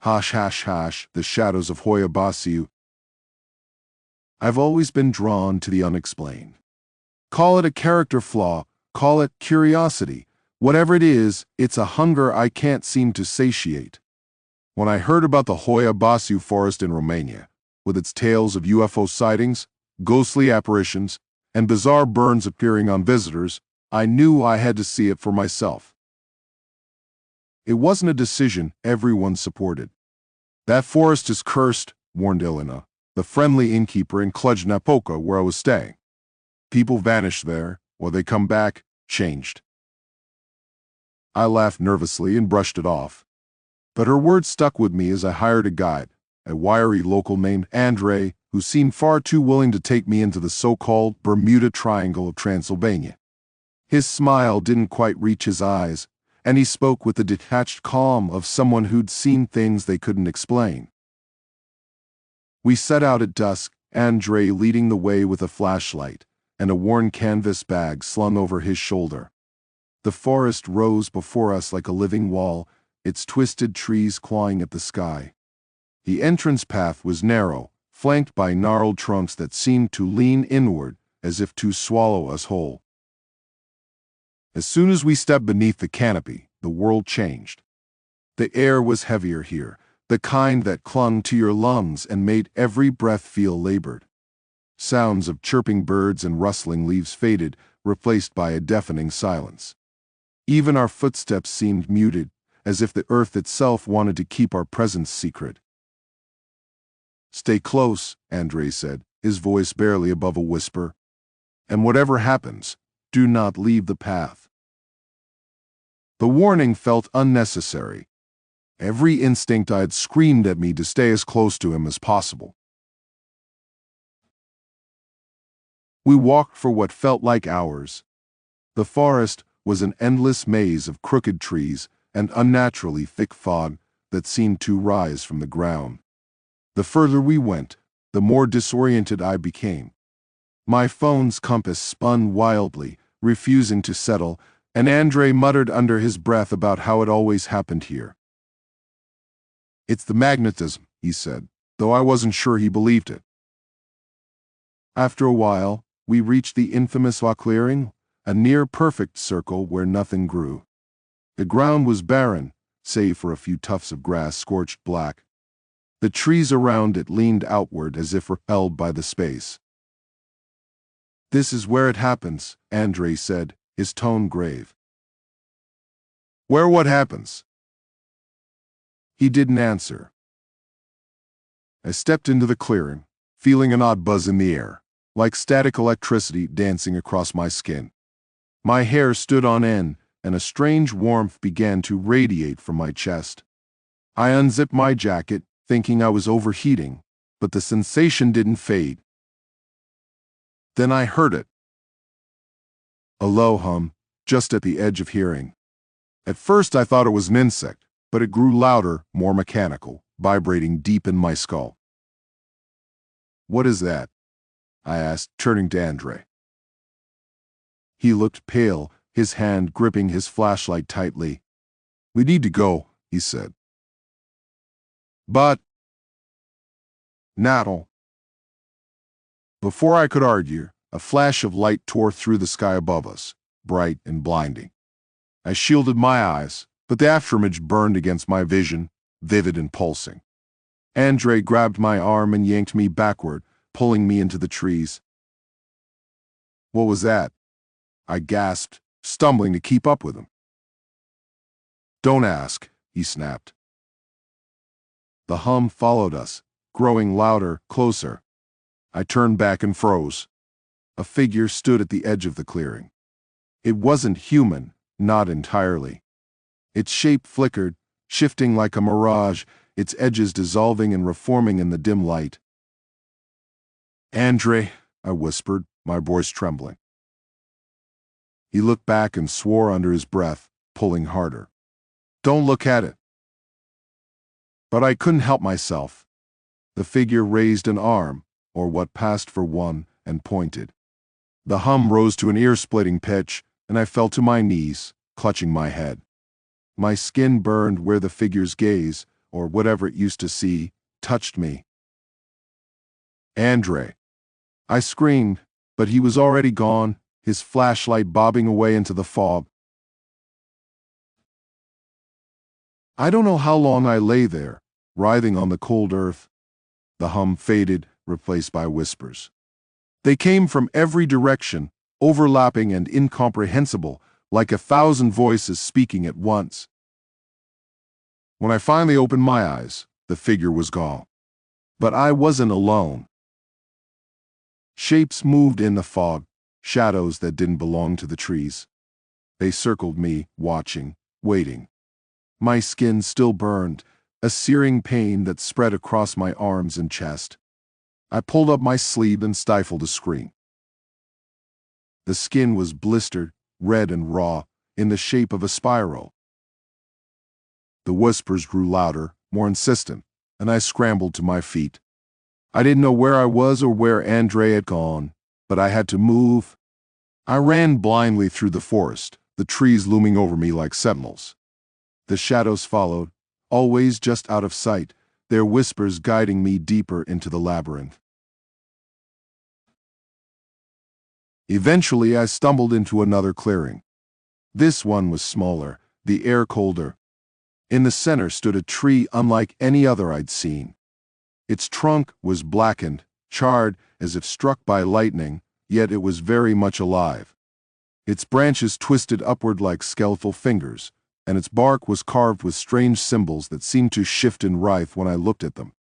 Hash hash hash, the shadows of Hoia-Baciu. I've always been drawn to the unexplained. Call it a character flaw, call it curiosity. Whatever it is, it's a hunger I can't seem to satiate. When I heard about the Hoia-Baciu forest in Romania, with its tales of UFO sightings, ghostly apparitions, and bizarre burns appearing on visitors, I knew I had to see it for myself. It wasn't a decision everyone supported. That forest is cursed, warned Elena, the friendly innkeeper in Cluj-Napoca where I was staying. People vanish there, or they come back, changed. I laughed nervously and brushed it off. But her words stuck with me as I hired a guide, a wiry local named Andrei, who seemed far too willing to take me into the so-called Bermuda Triangle of Transylvania. His smile didn't quite reach his eyes, and he spoke with the detached calm of someone who'd seen things they couldn't explain. We set out at dusk, Andrei leading the way with a flashlight and a worn canvas bag slung over his shoulder. The forest rose before us like a living wall, its twisted trees clawing at the sky. The entrance path was narrow, flanked by gnarled trunks that seemed to lean inward as if to swallow us whole. As soon as we stepped beneath the canopy, the world changed. The air was heavier here, the kind that clung to your lungs and made every breath feel labored. Sounds of chirping birds and rustling leaves faded, replaced by a deafening silence. Even our footsteps seemed muted, as if the earth itself wanted to keep our presence secret. "Stay close," Andrei said, his voice barely above a whisper. "And whatever happens, do not leave the path." The warning felt unnecessary. Every instinct I had screamed at me to stay as close to him as possible. We walked for what felt like hours. The forest was an endless maze of crooked trees and unnaturally thick fog that seemed to rise from the ground. The further we went, the more disoriented I became. My phone's compass spun wildly, refusing to settle, and Andrei muttered under his breath about how it always happened here. "It's the magnetism," he said, though I wasn't sure he believed it. After a while, we reached the infamous La Clearing, a near-perfect circle where nothing grew. The ground was barren, save for a few tufts of grass scorched black. The trees around it leaned outward as if repelled by the space. "This is where it happens," Andrei said, his tone grave. "Where what happens?" He didn't answer. I stepped into the clearing, feeling an odd buzz in the air, like static electricity dancing across my skin. My hair stood on end, and a strange warmth began to radiate from my chest. I unzipped my jacket, thinking I was overheating, but the sensation didn't fade. Then I heard it. A low hum, just at the edge of hearing. At first I thought it was an insect, but it grew louder, more mechanical, vibrating deep in my skull. "What is that?" I asked, turning to Andrei. He looked pale, his hand gripping his flashlight tightly. "We need to go," he said. "But..." "Nat'll..." Before I could argue, a flash of light tore through the sky above us, bright and blinding. I shielded my eyes, but the afterimage burned against my vision, vivid and pulsing. Andrei grabbed my arm and yanked me backward, pulling me into the trees. "What was that?" I gasped, stumbling to keep up with him. "Don't ask," he snapped. The hum followed us, growing louder, closer. I turned back and froze. A figure stood at the edge of the clearing. It wasn't human, not entirely. Its shape flickered, shifting like a mirage, its edges dissolving and reforming in the dim light. "Andrei," I whispered, my voice trembling. He looked back and swore under his breath, pulling harder. "Don't look at it." But I couldn't help myself. The figure raised an arm, or what passed for one, and pointed. The hum rose to an ear-splitting pitch, and I fell to my knees, clutching my head. My skin burned where the figure's gaze, or whatever it used to see, touched me. Andre. I screamed, but he was already gone, his flashlight bobbing away into the fog. I don't know how long I lay there, writhing on the cold earth. The hum faded, replaced by whispers. They came from every direction, overlapping and incomprehensible, like 1,000 voices speaking at once. When I finally opened my eyes, the figure was gone. But I wasn't alone. Shapes moved in the fog, shadows that didn't belong to the trees. They circled me, watching, waiting. My skin still burned, a searing pain that spread across my arms and chest. I pulled up my sleeve and stifled a scream. The skin was blistered, red and raw, in the shape of a spiral. The whispers grew louder, more insistent, and I scrambled to my feet. I didn't know where I was or where Andre had gone, but I had to move. I ran blindly through the forest, the trees looming over me like sentinels. The shadows followed, always just out of sight, their whispers guiding me deeper into the labyrinth. Eventually, I stumbled into another clearing. This one was smaller, the air colder. In the center stood a tree unlike any other I'd seen. Its trunk was blackened, charred as if struck by lightning, yet it was very much alive. Its branches twisted upward like skeletal fingers, and its bark was carved with strange symbols that seemed to shift and writhe when I looked at them.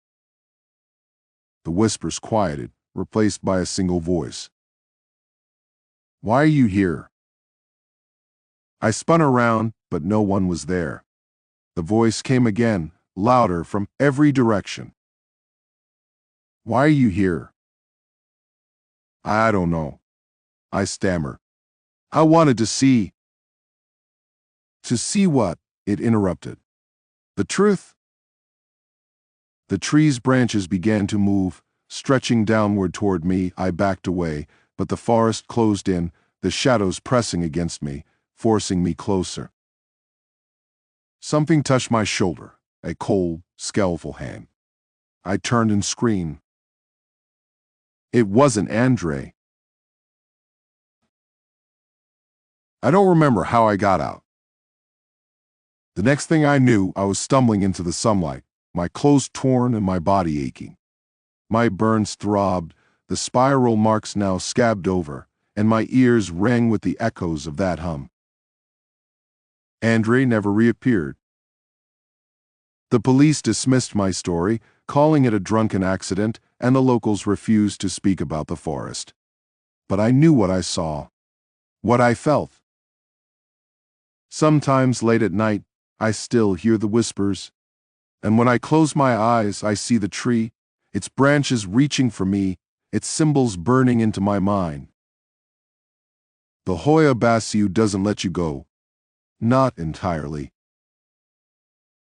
The whispers quieted, replaced by a single voice. "Why are you here?" I spun around, but no one was there. The voice came again, louder from every direction. "Why are you here?" "I don't know," I stammered. "I wanted to see." "To see what?" it interrupted. "The truth." The tree's branches began to move, stretching downward toward me. I backed away, but the forest closed in, the shadows pressing against me, forcing me closer. Something touched my shoulder, a cold, skeletal hand. I turned and screamed. It wasn't Andre. I don't remember how I got out. The next thing I knew, I was stumbling into the sunlight, my clothes torn and my body aching. My burns throbbed, the spiral marks now scabbed over, and my ears rang with the echoes of that hum. Andre never reappeared. The police dismissed my story, calling it a drunken accident, and the locals refused to speak about the forest. But I knew what I saw, what I felt. Sometimes late at night, I still hear the whispers, and when I close my eyes, I see the tree, its branches reaching for me, its symbols burning into my mind. The Hoia-Baciu doesn't let you go. Not entirely.